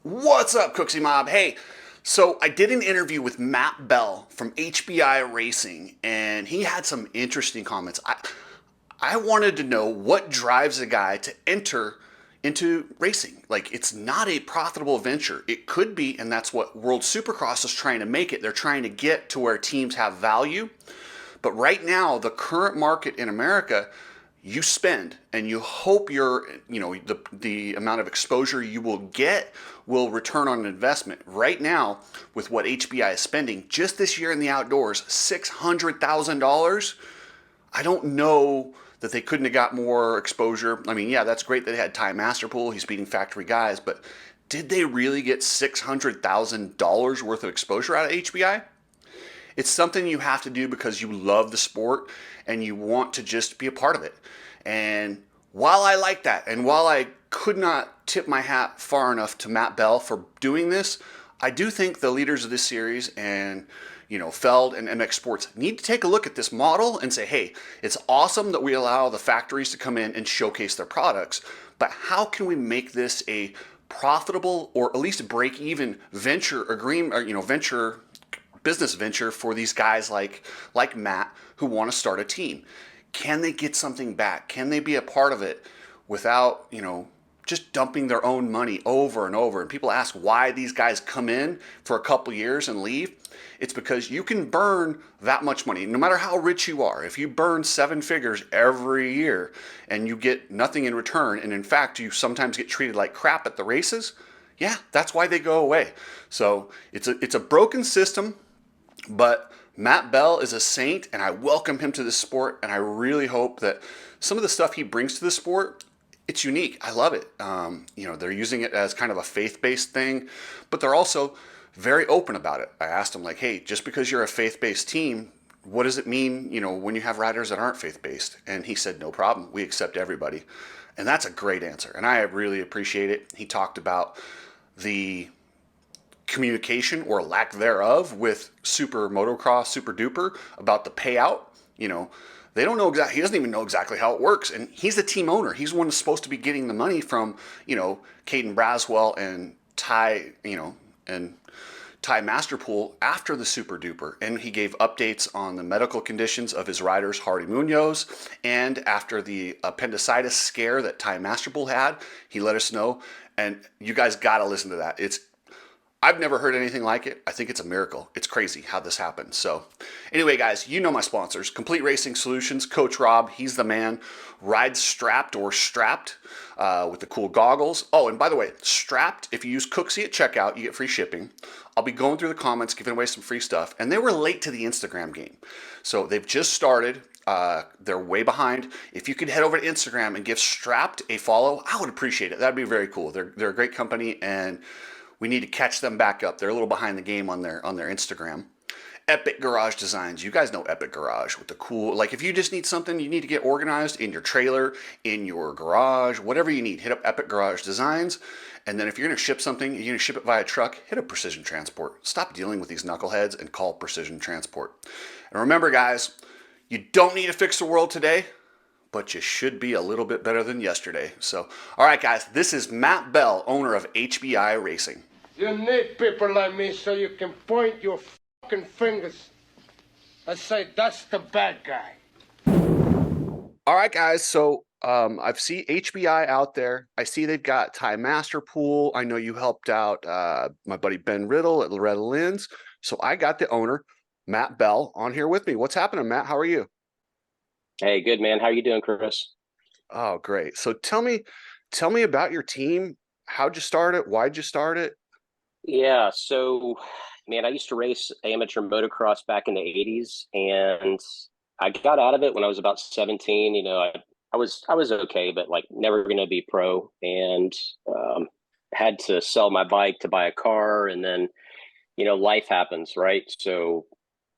What's up, Cooksy Mob? Hey, so I did an interview with Matt Bell from HBI Racing, and he had some interesting comments. I wanted to know what drives a guy to enter into racing. Like, it's not a profitable venture. It could be, and that's what World Supercross is trying to make it. They're trying to get to where teams have value. But right now, the current market in America, you spend and you hope the amount of exposure you will get will return on investment. Right now, with what HBI is spending just this year in the outdoors, $600,000. I don't know that they couldn't have got more exposure. I mean, yeah, that's great that they had Ty Masterpool. He's beating factory guys, but did they really get $600,000 worth of exposure out of HBI? It's something you have to do because you love the sport and you want to just be a part of it. And while I like that, and while I could not tip my hat far enough to Matt Bell for doing this, I do think the leaders of this series and Feld and MX Sports need to take a look at this model and say, hey, it's awesome that we allow the factories to come in and showcase their products, but how can we make this a profitable or at least break even venture agreement, or venture business venture for these guys like Matt who want to start a team? Can they get something back? Can they be a part of it without, just dumping their own money over and over? And people ask why these guys come in for a couple years and leave. It's because you can burn that much money, no matter how rich you are. If you burn seven figures every year and you get nothing in return, and in fact, you sometimes get treated like crap at the races, yeah, that's why they go away. So it's a broken system, but Matt Bell is a saint, and I welcome him to the sport, and I really hope that some of the stuff he brings to the sport, it's unique. I love it. They're using it as kind of a faith-based thing, but they're also very open about it. I asked him, like, hey, just because you're a faith-based team, what does it mean, when you have riders that aren't faith-based? And he said, no problem. We accept everybody. And that's a great answer, and I really appreciate it. He talked about the communication or lack thereof with Super Motocross, Super Duper, about the payout. They don't know exactly, he doesn't even know exactly how it works. And he's the team owner. He's the one who's supposed to be getting the money from, Caden Braswell and and Ty Masterpool after the Super Duper. And he gave updates on the medical conditions of his riders, Hardy Munoz. And after the appendicitis scare that Ty Masterpool had, he let us know. And you guys got to listen to that. I've never heard anything like it. I think it's a miracle. It's crazy how this happened. So anyway, guys, you know my sponsors. Complete Racing Solutions, Coach Rob, he's the man. Ride strapped or strapped with the cool goggles. Oh, and by the way, strapped, if you use Cooksy at checkout, you get free shipping. I'll be going through the comments, giving away some free stuff. And they were late to the Instagram game. So they've just started. They're way behind. If you could head over to Instagram and give Strapped a follow, I would appreciate it. That'd be very cool. They're a great company, and we need to catch them back up. They're a little behind the game on their Instagram. Epic Garage Designs. You guys know Epic Garage with the cool, like if you just need something, you need to get organized in your trailer, in your garage, whatever you need, hit up Epic Garage Designs. And then if you're going to ship something, you're going to ship it via truck, hit up Precision Transport. Stop dealing with these knuckleheads and call Precision Transport. And remember, guys, you don't need to fix the world today, but you should be a little bit better than yesterday. So, all right, guys, this is Matt Bell, owner of HBI Racing. You need people like me so you can point your fucking fingers and say, that's the bad guy. All right, guys, so I've seen HBI out there. I see they've got Ty Masterpool. I know you helped out my buddy Ben Riddle at Loretta Lynn's. So I got the owner, Matt Bell, on here with me. What's happening, Matt? How are you? Hey, good, man. How are you doing, Chris? Oh, great. So tell me about your team. How'd you start it? Why'd you start it? Yeah, so man, I used to race amateur motocross back in the 80s, and I got out of it when I was about 17. I was okay, but like never going to be pro, and had to sell my bike to buy a car, and then life happens, right? So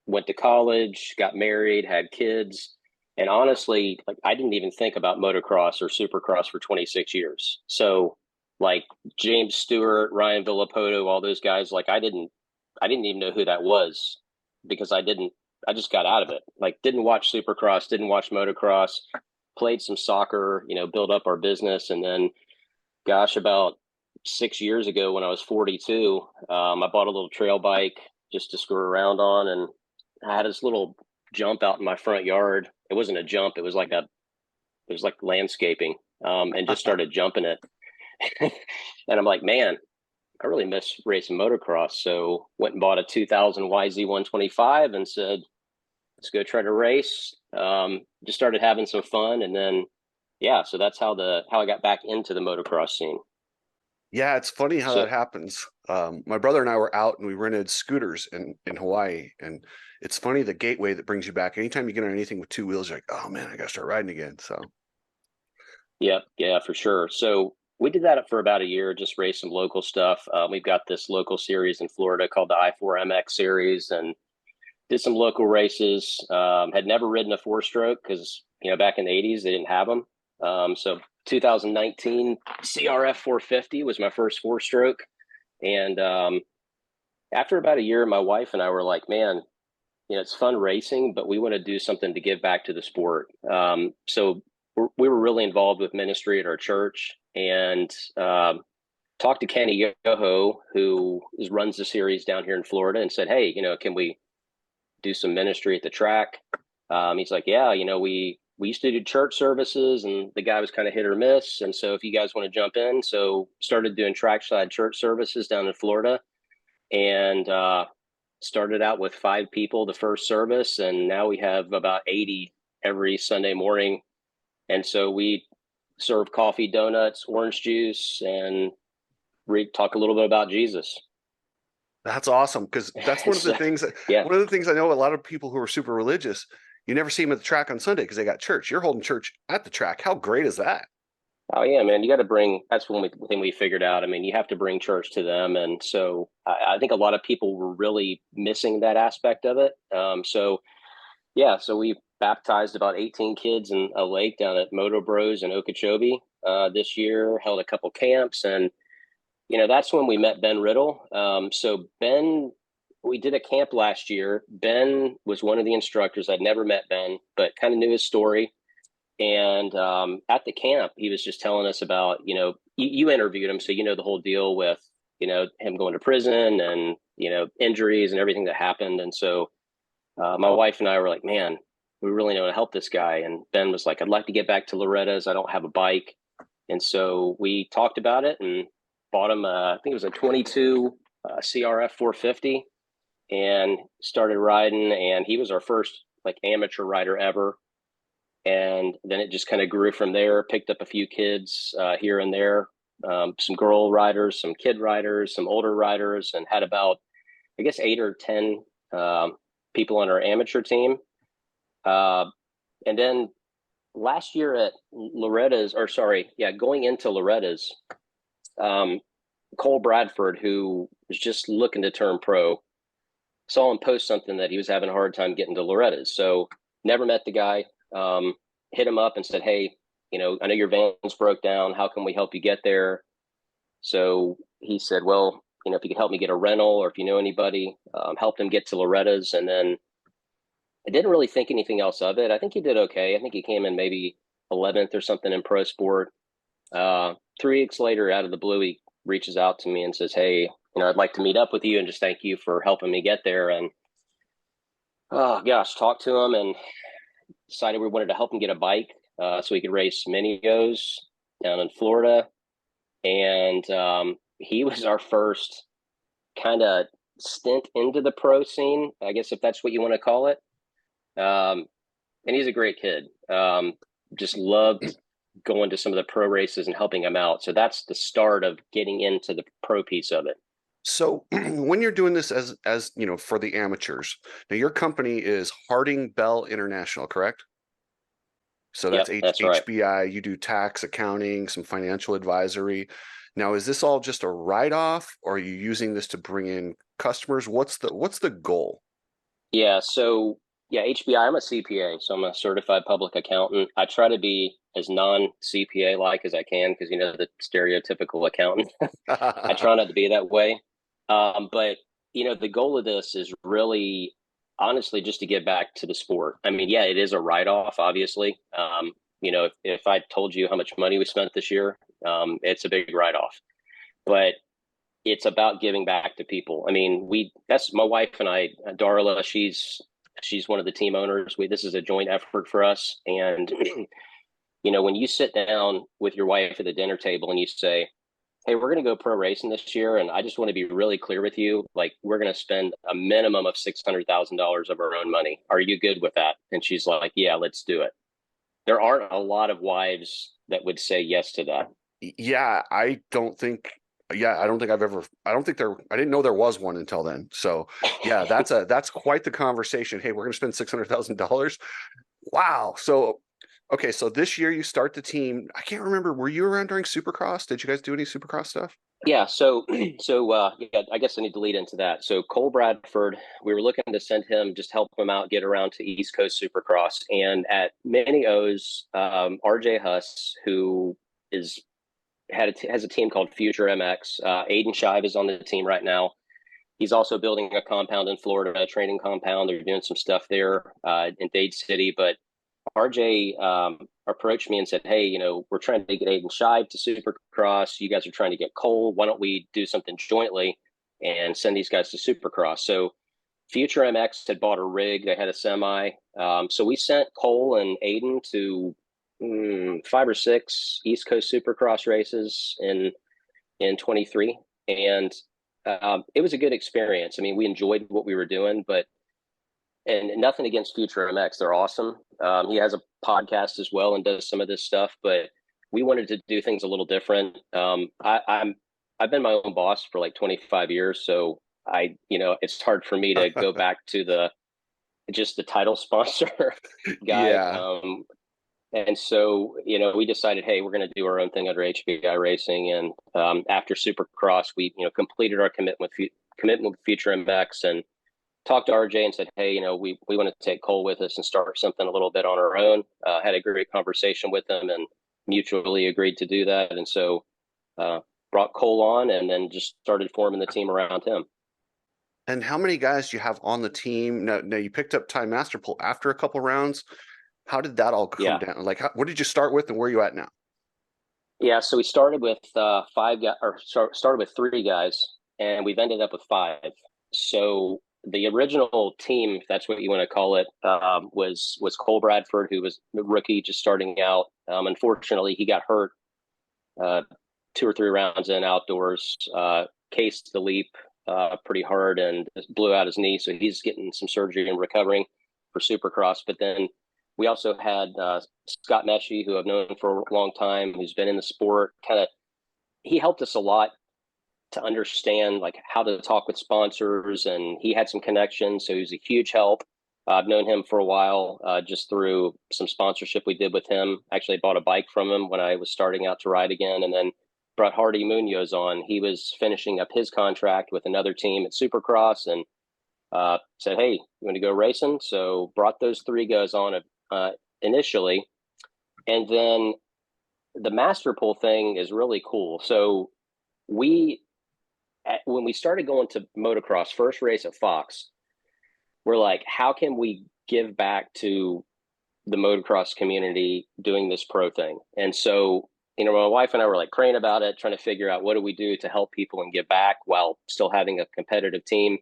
went to college, got married, had kids, and honestly, like I didn't even think about motocross or supercross for 26 years. So like James Stewart, Ryan Villapoto, all those guys, like I didn't even know who that was because I just got out of it. Like didn't watch supercross, didn't watch motocross, played some soccer, built up our business. And then gosh, about 6 years ago when I was 42. I bought a little trail bike just to screw around on, and I had this little jump out in my front yard. It wasn't a jump; it was like landscaping, and just started jumping it. And I'm like, man, I really miss racing motocross. So went and bought a 2000 YZ125 and said, let's go try to race. Just started having some fun, and then yeah, so that's how I got back into the motocross scene. Yeah, it's funny how So that happens. My brother and I were out and we rented scooters in Hawaii, and it's funny the gateway that brings you back. Anytime you get on anything with two wheels, you're like, oh man, I gotta start riding again. So yeah, yeah, for sure. So we did that for about a year, just race some local stuff. We've got this local series in Florida called the I4MX series, and did some local races. Had never ridden a four stroke because back in the '80s they didn't have them. So 2019 CRF 450 was my first four stroke, and after about a year, my wife and I were like, man, it's fun racing, but we want to do something to give back to the sport. So we were really involved with ministry at our church, and talked to Kenny Yoho, who runs the series down here in Florida, and said, hey, can we do some ministry at the track? He's like, yeah, we used to do church services, and the guy was kind of hit or miss. And so if you guys want to jump in, so started doing trackside church services down in Florida, and started out with 5 people the first service, and now we have about 80 every Sunday morning. And so we serve coffee, donuts, orange juice, and talk a little bit about Jesus. that's awesome because that's one of the So, things yeah. one of the things I know a lot of people who are super religious, you never see them at the track on Sunday because they got church. You're holding church at the track. How great is that? Oh yeah, man. You got to bring. That's one thing we figured out. I mean, you have to bring church to them, and so I think a lot of people were really missing that aspect of it. So yeah, so we baptized about 18 kids in a lake down at Moto Bros in Okeechobee this year. Held a couple camps, and that's when we met Ben Riddle. So Ben, we did a camp last year. Ben was one of the instructors. I'd never met Ben, but kind of knew his story. And at the camp, he was just telling us about, you interviewed him, so the whole deal with, him going to prison and, injuries and everything that happened. And so my wife and I were like, man, we really want to help this guy. And Ben was like, I'd like to get back to Loretta's. I don't have a bike. And so we talked about it and bought him, I think it was a 22 CRF 450, and started riding. And he was our first like amateur rider ever. And then it just kind of grew from there. Picked up a few kids here and there, some girl riders, some kid riders, some older riders, and had about, I guess, 8 or 10 people on our amateur team. And then last year at Loretta's, or sorry, yeah, going into Loretta's, Cole Bradford, who was just looking to turn pro, saw him post something that he was having a hard time getting to Loretta's. So never met the guy. Hit him up and said, hey, I know your van's broke down. How can we help you get there? So he said, well, if you could help me get a rental, or if you know anybody, helped him get to Loretta's. And then I didn't really think anything else of it. I think he did okay. I think he came in maybe 11th or something in pro sport. 3 weeks later, out of the blue, he reaches out to me and says, hey, I'd like to meet up with you and just thank you for helping me get there. And oh gosh, talked to him and decided we wanted to help him get a bike so he could race mini-goes down in Florida. And he was our first kind of stint into the pro scene, I guess, if that's what you want to call it. And he's a great kid. Just loved going to some of the pro races and helping him out. So that's the start of getting into the pro piece of it. So when you're doing this as for the amateurs, now your company is Harding Bell International, correct? So that's Yep, that's right. HBI. You do tax, accounting, some financial advisory. Now, is this all just a write-off, or are you using this to bring in customers? What's the goal? Yeah. So yeah, HBI, I'm a CPA, so I'm a certified public accountant. I try to be as non-CPA like as I can because the stereotypical accountant. I try not to be that way. But the goal of this is really honestly just to give back to the sport. I mean, yeah, it is a write-off, obviously. If I told you how much money we spent this year, it's a big write-off. but it's about giving back to people. I mean, that's my wife and I, Darla, she's one of the team owners. This is a joint effort for us. And, when you sit down with your wife at the dinner table and you say, hey, we're going to go pro racing this year. And I just want to be really clear with you. Like, we're going to spend a minimum of $600,000 of our own money. Are you good with that? And she's like, yeah, let's do it. There aren't a lot of wives that would say yes to that. Yeah, I don't think I've ever, I didn't know there was one until then. So yeah, that's quite the conversation. Hey, we're going to spend $600,000. Wow. So, okay. So this year you start the team. I can't remember. Were you around during Supercross? Did you guys do any Supercross stuff? Yeah, yeah, I guess I need to lead into that. So Cole Bradford, we were looking to send him, just help him out, get around to East Coast Supercross. And at Many O's, RJ Huss, who is has a team called Future MX. Aiden Shive is on the team right now. He's also building a compound in Florida, a training compound. They're doing some stuff there in Dade City. But RJ approached me and said, hey, we're trying to get Aiden Shive to Supercross. You guys are trying to get Cole. Why don't we do something jointly and send these guys to Supercross? So Future MX had bought a rig. They had a semi. So we sent Cole and Aiden to 5 or 6 East Coast Supercross races in 23. And it was a good experience. I mean, we enjoyed what we were doing, and nothing against Future MX. They're awesome. He has a podcast as well and does some of this stuff, but we wanted to do things a little different. I've been my own boss for like 25 years. So it's hard for me to go back to just the title sponsor guy. Yeah. And so, we decided, hey, we're going to do our own thing under HBI Racing. And after Supercross, we, completed our commitment with Future MX and talked to RJ and said, hey, we want to take Cole with us and start something a little bit on our own. Had a great conversation with him and mutually agreed to do that. And so brought Cole on and then just started forming the team around him. And how many guys do you have on the team? Now you picked up Ty Masterpool after a couple rounds. How did that all come Yeah. down? Like, what did you start with and where are you at now? Yeah. So we started with 5 guys, or started with 3 guys, and we've ended up with 5. So the original team, if that's what you want to call it, was Cole Bradford, who was the rookie just starting out. Unfortunately, he got hurt 2 or 3 rounds in outdoors, cased the leap pretty hard and blew out his knee. So he's getting some surgery and recovering for Supercross. But then we also had Scott Meshy, who I've known for a long time, who's been in the sport. He helped us a lot to understand like how to talk with sponsors, and he had some connections, so he was a huge help. I've known him for a while, just through some sponsorship we did with him. Actually, I bought a bike from him when I was starting out to ride again, and then brought Hardy Munoz on. He was finishing up his contract with another team at Supercross, and said, "Hey, you want to go racing?" So brought those 3 guys on initially, and then the Masterpool thing is really cool. So when we started going to motocross, first race at Fox, we're like, how can we give back to the motocross community doing this pro thing? And so, my wife and I were like praying about it, trying to figure out what do we do to help people and give back while still having a competitive team.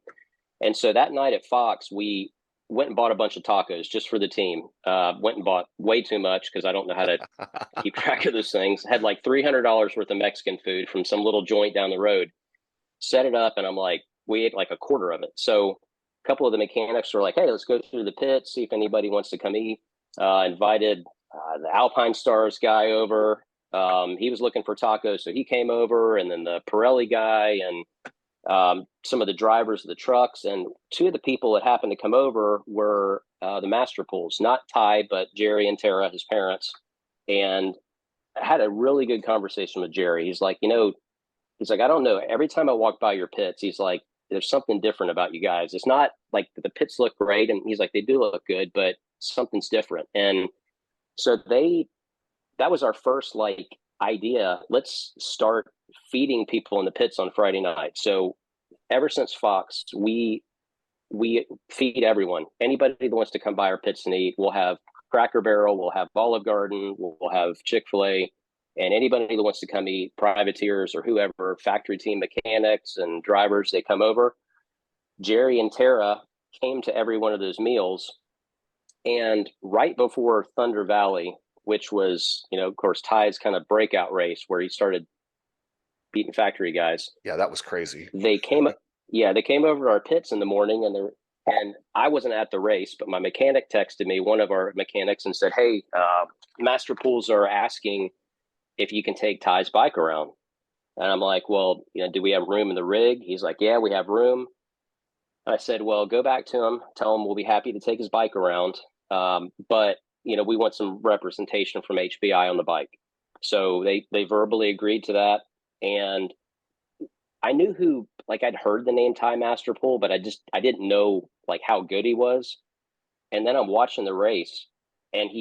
And so that night at Fox, we went and bought a bunch of tacos just for the team. Went and bought way too much because I don't know how to keep track of those things. Had like $300 worth of Mexican food from some little joint down the road. Set it up, and I'm like, we ate like a quarter of it. So a couple of the mechanics were like, hey, let's go through the pits, see if anybody wants to come eat. Invited the Alpine Stars guy over. He was looking for tacos, so he came over, and then the Pirelli guy and some of the drivers of the trucks. And 2 of the people that happened to come over were the Masterpools, not Ty, but Jerry and Tara, his parents. And I had a really good conversation with Jerry. He's like, he's like, I don't know. Every time I walk by your pits, he's like, there's something different about you guys. It's not like the pits look great. And he's like, they do look good, but something's different. And so that was our first like idea. Let's start feeding people in the pits on Friday night. So ever since Fox, we feed everyone. Anybody that wants to come by our pits and eat, we'll have Cracker Barrel, we'll have Olive Garden, we'll have Chick-fil-A. And anybody that wants to come eat, privateers or whoever, factory team mechanics and drivers, they come over. Jerry and Tara came to every one of those meals. And right before Thunder Valley, which was, of course, Ty's kind of breakout race where he started beating factory guys. Yeah, that was crazy. They came, they came over to our pits in the morning, and I wasn't at the race, but my mechanic texted me, one of our mechanics, and said, "Hey, Masterpools are asking if you can take Ty's bike around." And I'm like, "Well, do we have room in the rig?" He's like, "Yeah, we have room." I said, "Well, go back to him, tell him we'll be happy to take his bike around, but we want some representation from HBI on the bike." So they verbally agreed to that, and I knew who, like, I'd heard the name Ty Masterpool, but I didn't know like how good he was. And then I'm watching the race, and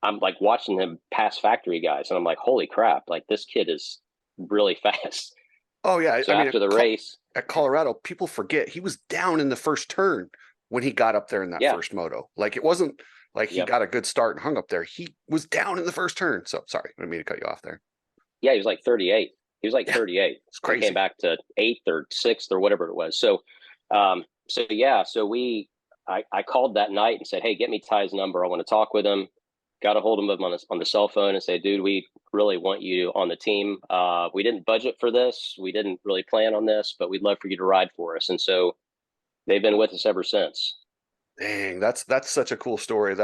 I'm like watching him pass factory guys, and I'm like, holy crap, like this kid is really fast. Oh yeah, So after the race at Colorado, people forget he was down in the first turn when he got up there in that first moto. Like it wasn't like he got a good start and hung up there. He was down in the first turn. So sorry, I didn't mean to cut you off there. Yeah, he was like 38. He was like 38. It's crazy. He came back to 8th or 6th or whatever it was. So, I called that night and said, "Hey, get me Ty's number. I want to talk with him." Got a hold of him on the cell phone and said, "Dude, we really want you on the team. We didn't budget for this. We didn't really plan on this, but we'd love for you to ride for us." And so they've been with us ever since. Dang, that's such a cool story.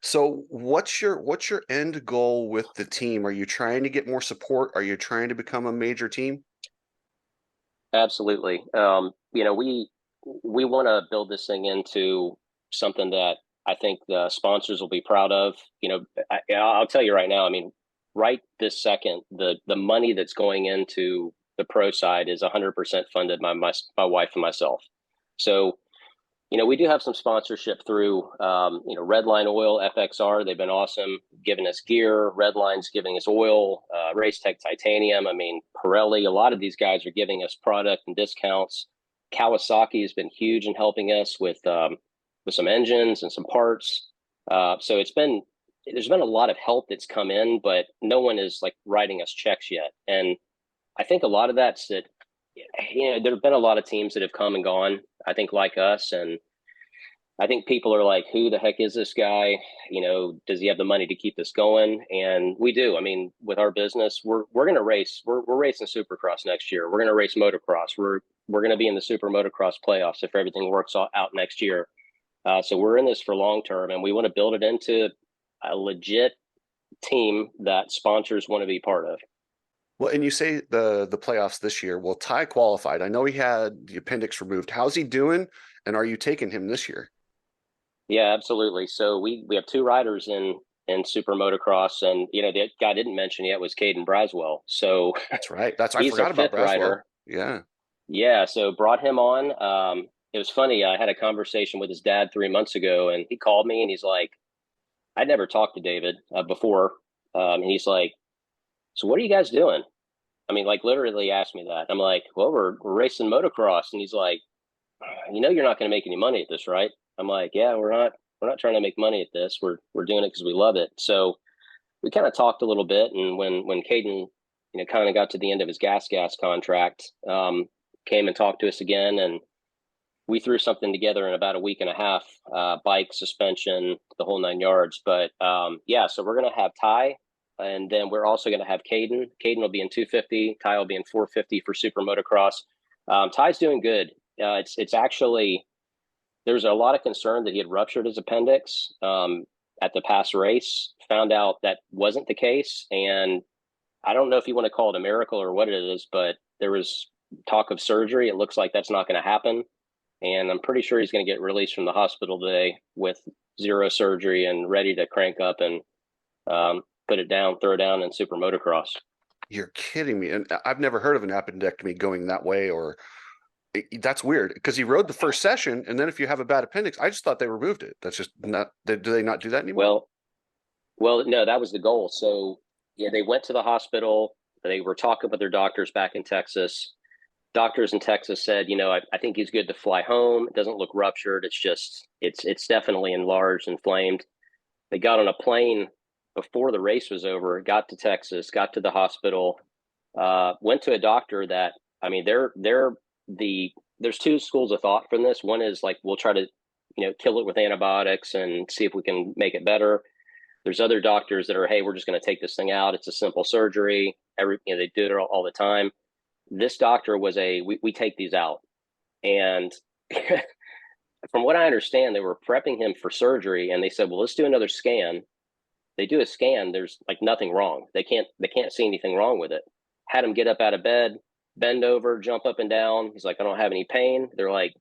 So what's your end goal with the team? Are you trying to get more support? Are you trying to become a major team? Absolutely. We want to build this thing into something that I think the sponsors will be proud of. I'll tell you right now, I mean, right this second, the money that's going into the pro side is 100% funded by my wife and myself. So, we do have some sponsorship through, Redline Oil, FXR. They've been awesome, giving us gear. Redline's giving us oil, Race Tech Titanium. I mean, Pirelli, a lot of these guys are giving us product and discounts. Kawasaki has been huge in helping us with some engines and some parts. So there's been a lot of help that's come in, but no one is like writing us checks yet. And I think a lot of that's that, there have been a lot of teams that have come and gone, I think, like us. And I think people are like, who the heck is this guy? Does he have the money to keep this going? And we do. I mean, with our business, we're going to race. We're racing Supercross next year. We're going to race motocross. We're going to be in the Super Motocross playoffs if everything works out next year. So we're in this for long term, and we want to build it into a legit team that sponsors want to be part of. Well, and you say the playoffs this year. Well, Ty qualified. I know he had the appendix removed. How's he doing? And are you taking him this year? Yeah, absolutely. So we have 2 riders in Super Motocross, and the guy I didn't mention yet was Caden Braswell. So that's right. I he's forgot about Braswell. Rider. Yeah. So brought him on. It was funny. I had a conversation with his dad 3 months ago, and he called me and he's like, I'd never talked to David before. And he's like, "So what are you guys doing?" I mean, like literally asked me that. I'm like, "Well, we're racing motocross." And he's like, "You're not going to make any money at this, right?" I'm like, "Yeah, we're not trying to make money at this. We're doing it because we love it." So we kind of talked a little bit. And when Caden, kind of got to the end of his gas contract, came and talked to us again, and we threw something together in about a week and a half, bike, suspension, the whole 9 yards. But so we're going to have Ty, and then we're also going to have Caden. Caden will be in 250. Ty will be in 450 for Super Motocross. Ty's doing good. It's actually, there's a lot of concern that he had ruptured his appendix at the past race. Found out that wasn't the case. And I don't know if you want to call it a miracle or what it is, but there was talk of surgery. It looks like that's not going to happen. And I'm pretty sure he's going to get released from the hospital today with 0 surgery and ready to crank up and throw down in Super Motocross. You're kidding me. And I've never heard of an appendectomy going that way, that's weird because he rode the first session. And then if you have a bad appendix, I just thought they removed it. That's just not, do they not do that anymore? Well, no, that was the goal. So yeah, they went to the hospital. They were talking with their doctors back in Texas. Doctors in Texas said, I think he's good to fly home. It doesn't look ruptured. It's just, it's definitely enlarged, inflamed. They got on a plane before the race was over, got to Texas, got to the hospital, went to a doctor that, I mean, there's two schools of thought from this. One is like, we'll try to, kill it with antibiotics and see if we can make it better. There's other doctors that are, hey, we're just going to take this thing out. It's a simple surgery. They do it all the time. This doctor was we take these out. And from what I understand, they were prepping him for surgery, and they said, well, let's do another scan. They do a scan. There's like nothing wrong. They can't see anything wrong with it. Had him get up out of bed, bend over, jump up and down. He's like, I don't have any pain. They're like,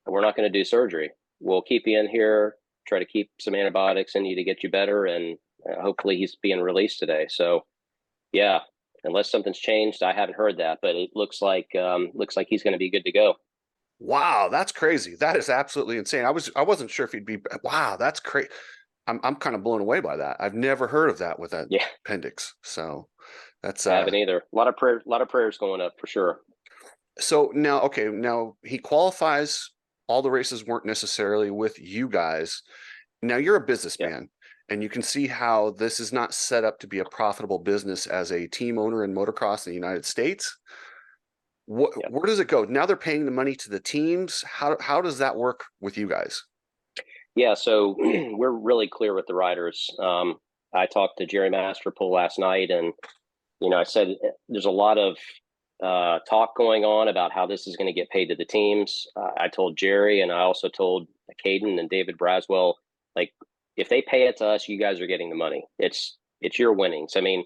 we're not going to do surgery. We'll keep you in here, try to keep some antibiotics in you to get you better. And hopefully he's being released today. So yeah, unless something's changed, I haven't heard that, but it looks like he's going to be good to go. Wow, that's crazy. That is absolutely insane. I wasn't sure if he'd be. Wow, that's crazy. I'm kind of blown away by that. I've never heard of that with that appendix. So that's I haven't either. A lot of prayers going up for sure. So now he qualifies. All the races weren't necessarily with you guys. Now you're a businessman, and you can see how this is not set up to be a profitable business as a team owner in motocross in the United States. Where does it go? Now they're paying the money to the teams. How does that work with you guys? Yeah, so we're really clear with the riders. I talked to Jerry Masterpool last night, and I said there's a lot of talk going on about how this is going to get paid to the teams. I told Jerry, and I also told Caden and David Braswell, like, if they pay it to us, you guys are getting the money. It's your winnings. I mean,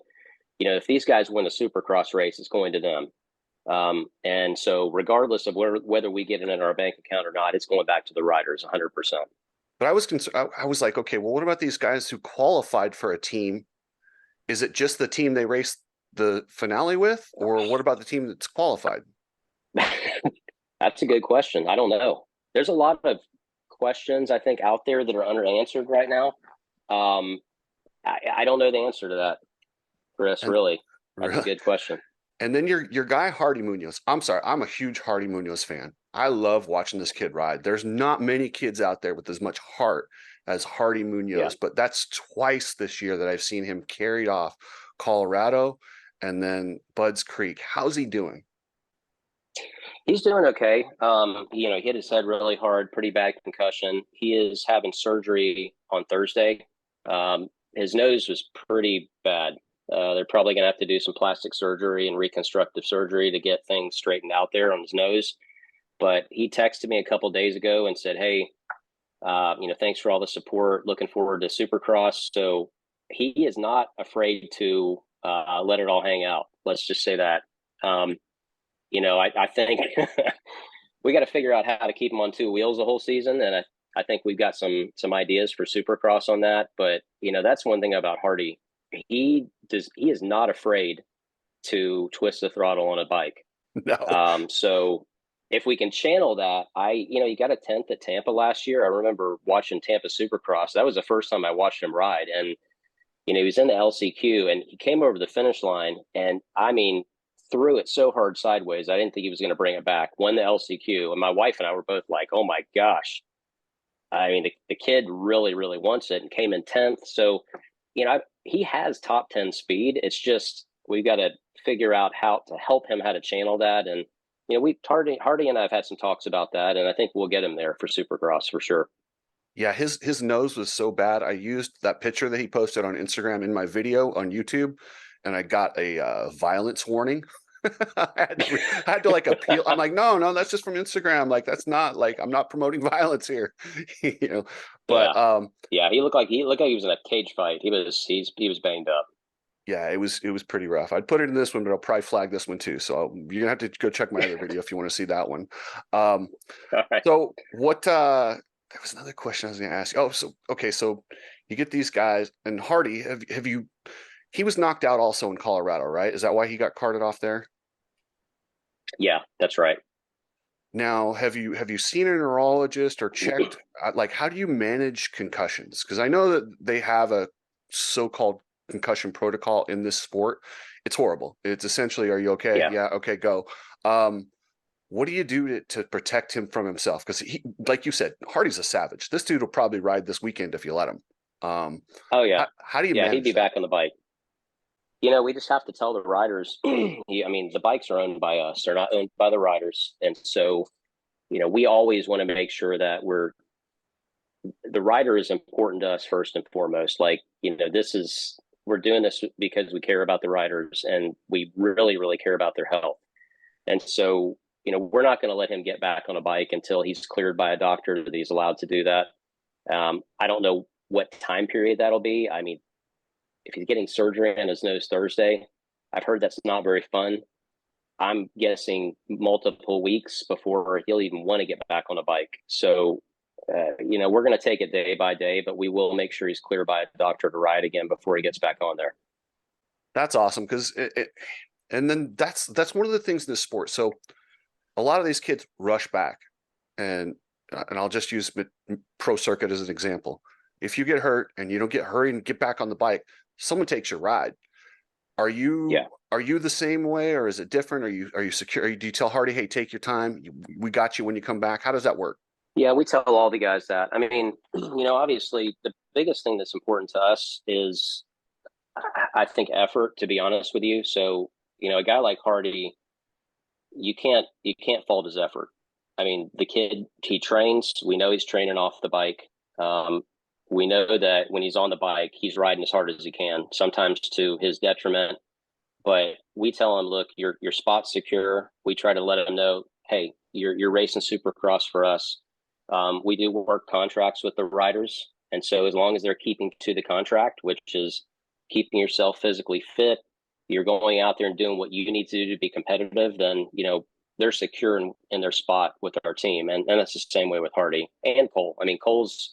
if these guys win a Supercross race, it's going to them. And so regardless of whether we get it in our bank account or not, it's going back to the riders 100%. But I was concerned. I was like, okay, well, what about these guys who qualified for a team? Is it just the team they raced the finale with, or what about the team that's qualified? That's a good question. I don't know. There's a lot of questions, I think, out there that are unanswered right now. I don't know the answer to that, Chris. Really, that's a good question. And then your guy Hardy Munoz. I'm sorry, I'm a huge Hardy Munoz fan. I love watching this kid ride. There's not many kids out there with as much heart as Hardy Munoz, but that's twice this year that I've seen him carried off Colorado and then Budds Creek. How's he doing? He's doing okay. He hit his head really hard, pretty bad concussion. He is having surgery on Thursday. His nose was pretty bad. They're probably going to have to do some plastic surgery and reconstructive surgery to get things straightened out there on his nose. But he texted me a couple days ago and said, hey, thanks for all the support. Looking forward to Supercross. So he is not afraid to let it all hang out. Let's just say that. I think we got to figure out how to keep him on two wheels the whole season. And I think we've got some ideas for Supercross on that. But, that's one thing about Hardy. He is not afraid to twist the throttle on a bike. No. So if we can channel that, he got a 10th at Tampa last year. I remember watching Tampa Supercross. That was the first time I watched him ride. And, he was in the LCQ and he came over the finish line and threw it so hard sideways. I didn't think he was going to bring it back. Won the LCQ. And my wife and I were both like, oh my gosh. The kid really, really wants it and came in 10th. So, he has top 10 speed. It's just, we've got to figure out how to help him how to channel that. And, Hardy and I have had some talks about that, and I think we'll get him there for Supercross for sure. Yeah, his nose was so bad. I used that picture that he posted on Instagram in my video on YouTube, and I got a violence warning. I had to like appeal. I'm like, no, that's just from Instagram. Like, that's not like, I'm not promoting violence here, But he looked like he was in a cage fight. He was banged up. Yeah, it was pretty rough. I'd put it in this one, but I'll probably flag this one too. So you're gonna have to go check my other video if you want to see that one. All right. So what? There was another question I was gonna ask. Oh, so you get these guys and Hardy. Have you? He was knocked out also in Colorado, right? Is that why he got carted off there? Yeah, that's right. Now, have you seen a neurologist or checked? Like, how do you manage concussions? Because I know that they have a so-called concussion protocol in this sport. It's horrible. It's essentially, are you okay? Yeah, okay, go. What do you do to protect him from himself? Because he, like you said, Hardy's a savage. This dude will probably ride this weekend if you let him. Oh yeah, How do you yeah. He'd manage be that? back on the bike. We just have to tell the riders. I mean, the bikes are owned by us; they're not owned by the riders, and so we always want to make sure that the rider is important to us first and foremost. Like, we're doing this because we care about the riders, and we really, really care about their health. And so, we're not going to let him get back on a bike until he's cleared by a doctor that he's allowed to do that. I don't know what time period that'll be. I mean, if he's getting surgery on his nose Thursday, I've heard that's not very fun. I'm guessing multiple weeks before he'll even want to get back on a bike. So, we're going to take it day by day, but we will make sure he's cleared by a doctor to ride again before he gets back on there. That's awesome because and then that's one of the things in this sport. So a lot of these kids rush back, and I'll just use pro circuit as an example. If you get hurt and you don't get hurry and get back on the bike, someone takes your ride. Are you Yeah. are you the same way, or is it different? Are you secure? Do you tell Hardy, hey, take your time? We got you when you come back. How does that work? Yeah, we tell all the guys that. I mean, obviously the biggest thing that's important to us is, I think, effort, to be honest with you. So, a guy like Hardy, you can't fault his effort. I mean, the kid, he trains. We know he's training off the bike. Um, we know that when he's on the bike, he's riding as hard as he can, sometimes to his detriment. But we tell him, look, your spot's secure. We try to let him know, hey, you're racing Supercross for us. We do work contracts with the riders, and so as long as they're keeping to the contract, which is keeping yourself physically fit, you're going out there and doing what you need to do to be competitive, then they're secure in their spot with our team, and that's the same way with Hardy and Cole. I mean, Cole's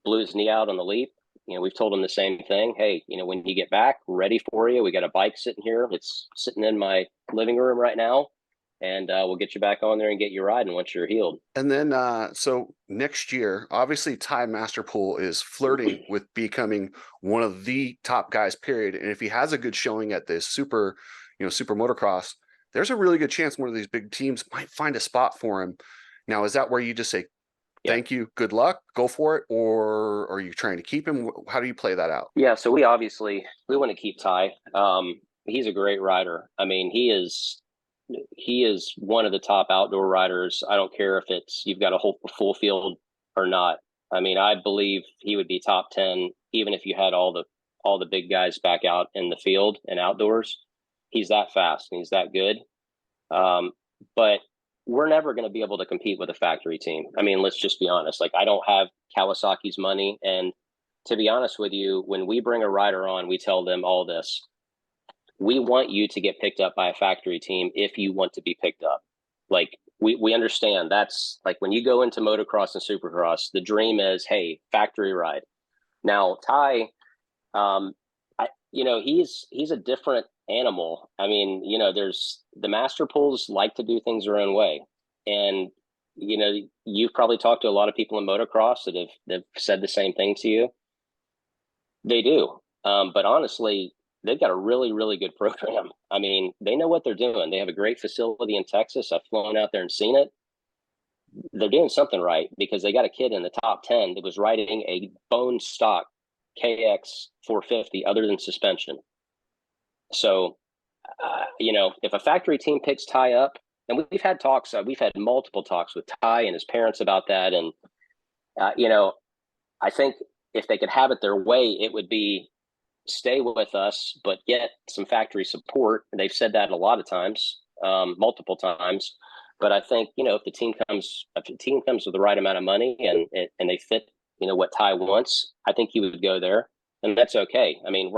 blew his knee out on the leap. We've told him the same thing. Hey, when you get back, we're ready for you. We got a bike sitting here. It's sitting in my living room right now, and we'll get you back on there and get you riding once you're healed. And then, so next year, obviously, Ty Masterpool is flirting with becoming one of the top guys, period. And if he has a good showing at this super motocross, there's a really good chance one of these big teams might find a spot for him. Now, is that where you just say, Yeah. thank you, good luck, go for it? Or are you trying to keep him? How do you play that out? Yeah, so we want to keep Ty. He's a great rider. I mean, he is one of the top outdoor riders. I don't care if it's you've got a whole full field or not. I mean, I believe he would be top 10 even if you had all the big guys back out in the field and outdoors. He's that fast and he's that good. But we're never going to be able to compete with a factory team. I mean, let's just be honest. Like, I don't have Kawasaki's money, and to be honest with you, when we bring a rider on, we tell them all this. We want you to get picked up by a factory team if you want to be picked up. Like, we understand that's like when you go into motocross and supercross, the dream is, hey, factory ride. Now, Ty, he's a different animal. I mean, there's the Masterpools like to do things their own way, and you've probably talked to a lot of people in motocross that have said the same thing to you. They do, but honestly, they've got a really, really good program. I mean, they know what they're doing. They have a great facility in Texas. I've flown out there and seen it. They're doing something right because they got a kid in the top 10 that was riding a bone stock KX 450 other than suspension. So, if a factory team picks Ty up, and we've had multiple talks with Ty and his parents about that. And, I think if they could have it their way, it would be stay with us, but get some factory support. They've said that a lot of times, multiple times. But I think, if the team comes with the right amount of money and they fit, what Ty wants, I think he would go there, and that's okay. I mean,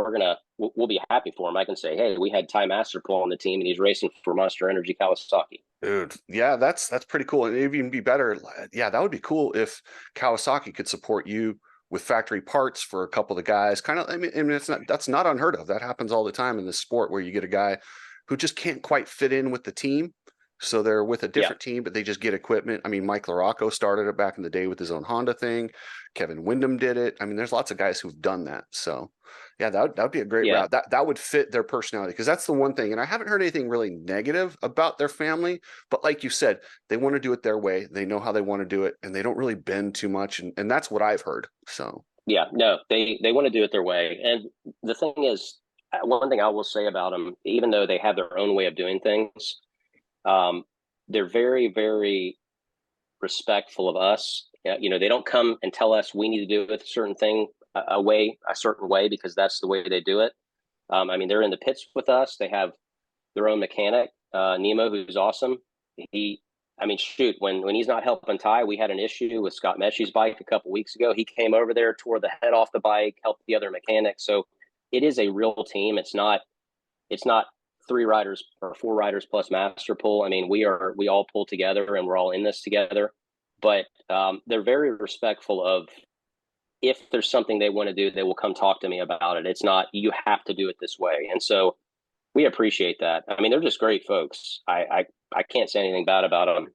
we'll be happy for him. I can say, hey, we had Ty Masterpool on the team, and he's racing for Monster Energy Kawasaki. Dude, yeah, that's pretty cool. And it'd even be better. Yeah, that would be cool if Kawasaki could support you with factory parts for a couple of the guys. Kind of, I mean, that's not unheard of. That happens all the time in this sport where you get a guy who just can't quite fit in with the team. So they're with a different team, but they just get equipment. I mean, Mike LaRocco started it back in the day with his own Honda thing. Kevin Windham did it. I mean, there's lots of guys who've done that. So yeah, that would be a great route. That would fit their personality, because that's the one thing. And I haven't heard anything really negative about their family, but like you said, they want to do it their way. They know how they want to do it, and they don't really bend too much. And that's what I've heard. So Yeah, no, they want to do it their way. And the thing is, one thing I will say about them, even though they have their own way of doing things, um, they're very, very respectful of us. You know, they don't come and tell us we need to do a certain thing a certain way because that's the way they do it. I mean, they're in the pits with us. They have their own mechanic, Nemo, who's awesome. He, I mean, shoot, when he's not helping Ty, we had an issue with Scott Meshie's bike a couple weeks ago. He came over there, tore the head off the bike, helped the other mechanic. So it is a real team. It's not three riders or four riders plus Masterpool. I mean, we all pull together and we're all in this together. But they're very respectful of if there's something they want to do, they will come talk to me about it. It's not you have to do it this way. And so we appreciate that. I mean, they're just great folks. I can't say anything bad about them.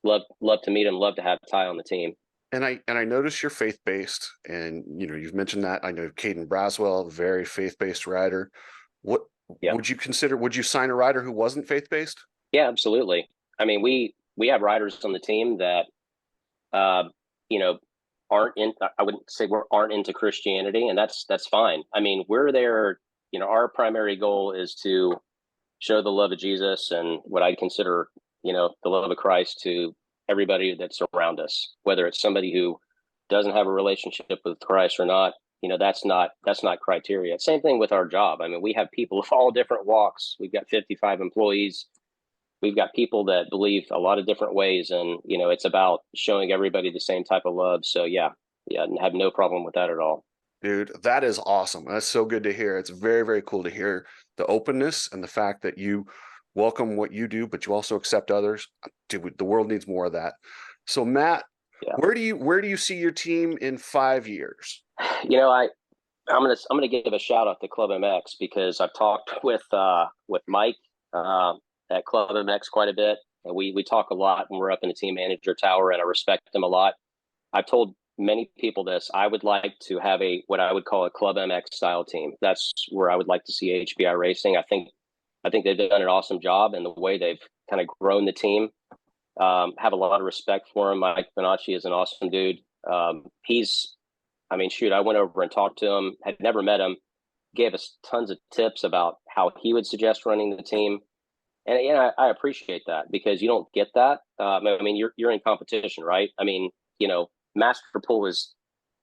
Love to meet them. Love to have Ty on the team. And I notice you're faith based, and you've mentioned that. I know Caden Braswell, very faith based rider. What Yeah, would you consider? Would you sign a rider who wasn't faith based? yeah, absolutely. I mean, we have riders on the team that uh, you know aren't in. I wouldn't say aren't into Christianity, and that's fine. I mean, we're there. You know, our primary goal is to show the love of Jesus and what I consider, the love of Christ to everybody that's around us, whether it's somebody who doesn't have a relationship with Christ or not. That's not criteria. Same thing with our job. I mean, we have people of all different walks. We've got 55 employees. We've got people that believe a lot of different ways, and it's about showing everybody the same type of love. So yeah, yeah, and have no problem with that at all. Dude, that is awesome. That's so good to hear. It's very, very cool to hear the openness and the fact that you welcome what you do, but you also accept others. Dude, the world needs more of that. So Matt, Yeah, where do you see your team in 5 years? you know, I I'm gonna give a shout out to Club MX because I've talked with Mike uh, at Club MX quite a bit. And we talk a lot when we're up in the team manager tower, and I respect him a lot. I've told many people this. I would like to have a what I would call a Club MX style team. That's where I would like to see HBI racing. I think they've done an awesome job, and the way they've kind of grown the team. Have a lot of respect for him. Mike Bonacci is an awesome dude. He's I mean, shoot, I went over and talked to him, had never met him, gave us tons of tips about how he would suggest running the team. And yeah, I appreciate that because you don't get that. I mean, you're in competition, right? I mean, Masterpool is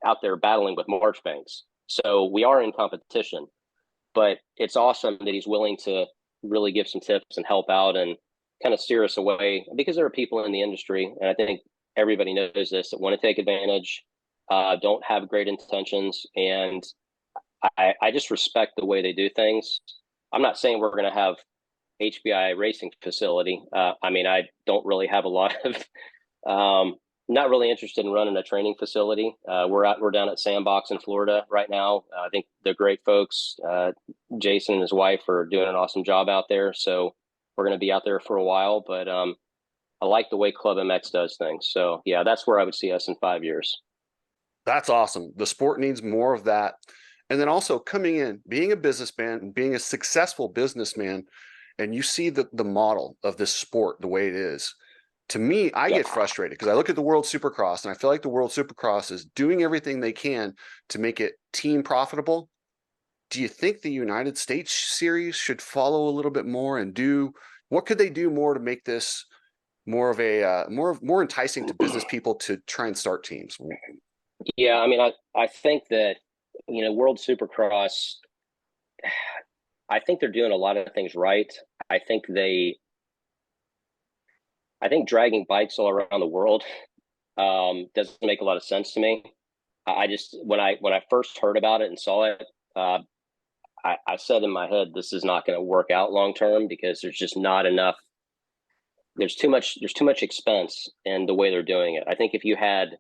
out there battling with Marchbanks. So we are in competition, but it's awesome that he's willing to really give some tips and help out and kind of steer us away because there are people in the industry. And I think everybody knows this that want to take advantage, don't have great intentions. And I just respect the way they do things. I'm not saying we're going to have HBI racing facility. I mean, I don't really have a lot of, not really interested in running a training facility. We're down at Sandbox in Florida right now. I think they're great folks. Jason and his wife are doing an awesome job out there. So we're going to be out there for a while, but I like the way Club MX does things. So yeah, that's where I would see us in 5 years. That's awesome. The sport needs more of that. And then also coming in, being a businessman, being a successful businessman, and you see the model of this sport the way it is. To me, I Yep. get frustrated because I look at the World Supercross and I feel like the World Supercross is doing everything they can to make it team profitable. Do you think the United States series should follow a little bit more and do what could they do more to make this more of a more enticing to business people to try and start teams? Yeah, I mean, I think that World Supercross. I think they're doing a lot of things right. I think they. I think dragging bikes all around the world doesn't make a lot of sense to me. I just when I first heard about it and saw it, I said in my head, this is not going to work out long term because there's just not enough. There's too much expense in the way they're doing it. I think if you had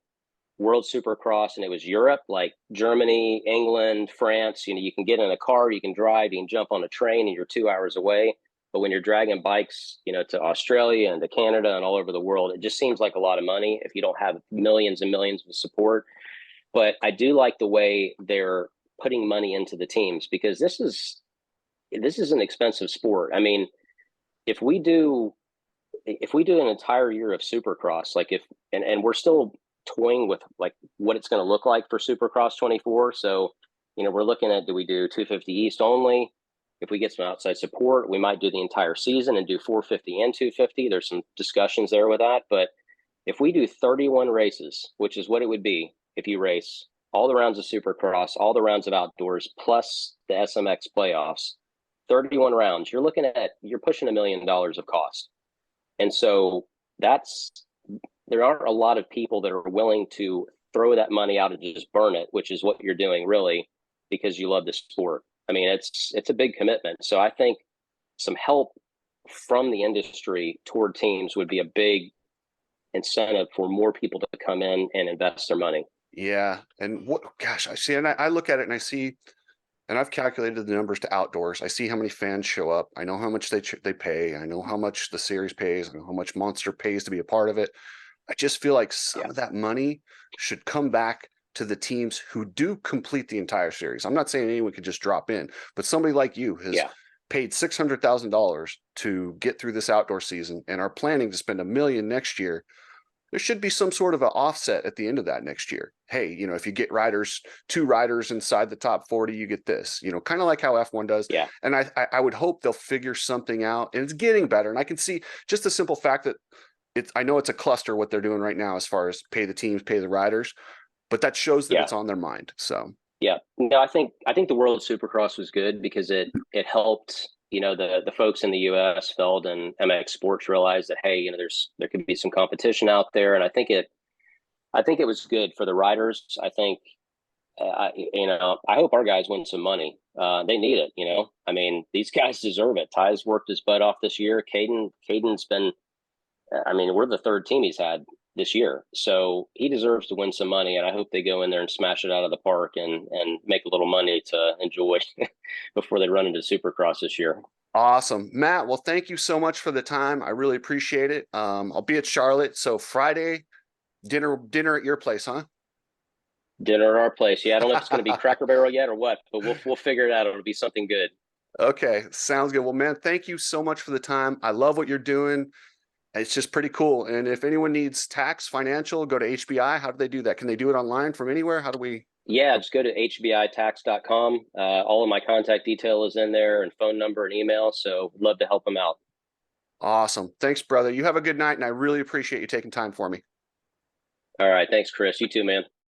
World Supercross and it was Europe, like Germany, England, France, you can get in a car, you can drive, you can jump on a train, and you're 2 hours away. But when you're dragging bikes, to Australia and to Canada and all over the world, it just seems like a lot of money if you don't have millions and millions of support. But I do like the way they're putting money into the teams because this is an expensive sport. I mean, if we do if we do an entire year of Supercross, like if and we're still toying with like what it's going to look like for Supercross 24. So, we're looking at, do we do 250 East only? If we get some outside support, we might do the entire season and do 450 and 250. There's some discussions there with that. But if we do 31 races, which is what it would be if you race all the rounds of Supercross, all the rounds of outdoors, plus the SMX playoffs, 31 rounds, you're pushing $1 million of cost. And so there aren't a lot of people that are willing to throw that money out and just burn it, which is what you're doing really, because you love the sport. I mean, it's a big commitment. So I think some help from the industry toward teams would be a big incentive for more people to come in and invest their money. Yeah. And I see, and I look at it and I see, and I've calculated the numbers to outdoors. I see how many fans show up. I know how much they pay. I know how much the series pays. I know how much Monster pays to be a part of it. I just feel like some of that money should come back to the teams who do complete the entire series. I'm not saying anyone could just drop in, but somebody like you has paid $600,000 to get through this outdoor season and are planning to spend $1 million next year. There should be some sort of an offset at the end of that next year. Hey, if you get two riders inside the top 40, you get this, kind of like how F1 does. Yeah. And I would hope they'll figure something out, and it's getting better. And I can see just the simple fact that I know it's a cluster what they're doing right now as far as pay the teams, pay the riders, but that shows that it's on their mind. So yeah, no, I think the World Supercross was good because it helped, the folks in the US felt, and MX Sports realized that, hey, there could be some competition out there. And I think it was good for the riders. I think, I hope our guys win some money. They need it, I mean, these guys deserve it. Ty's worked his butt off this year. Caden's been, we're the third team he's had this year. So he deserves to win some money, and I hope they go in there and smash it out of the park and make a little money to enjoy before they run into Supercross this year. Awesome. Matt, well, thank you so much for the time. I really appreciate it. I'll be at Charlotte. So Friday, dinner at your place, huh? Dinner at our place. Yeah, I don't know if it's going to be Cracker Barrel yet or what, but we'll figure it out. It'll be something good. Okay, sounds good. Well, man, thank you so much for the time. I love what you're doing. It's just pretty cool. And if anyone needs tax, financial, go to HBI. How do they do that? Can they do it online from anywhere? How do we? Yeah, just go to hbitax.com. All of my contact detail is in there, and phone number and email. So love to help them out. Awesome. Thanks, brother. You have a good night, and I really appreciate you taking time for me. All right. Thanks, Chris. You too, man.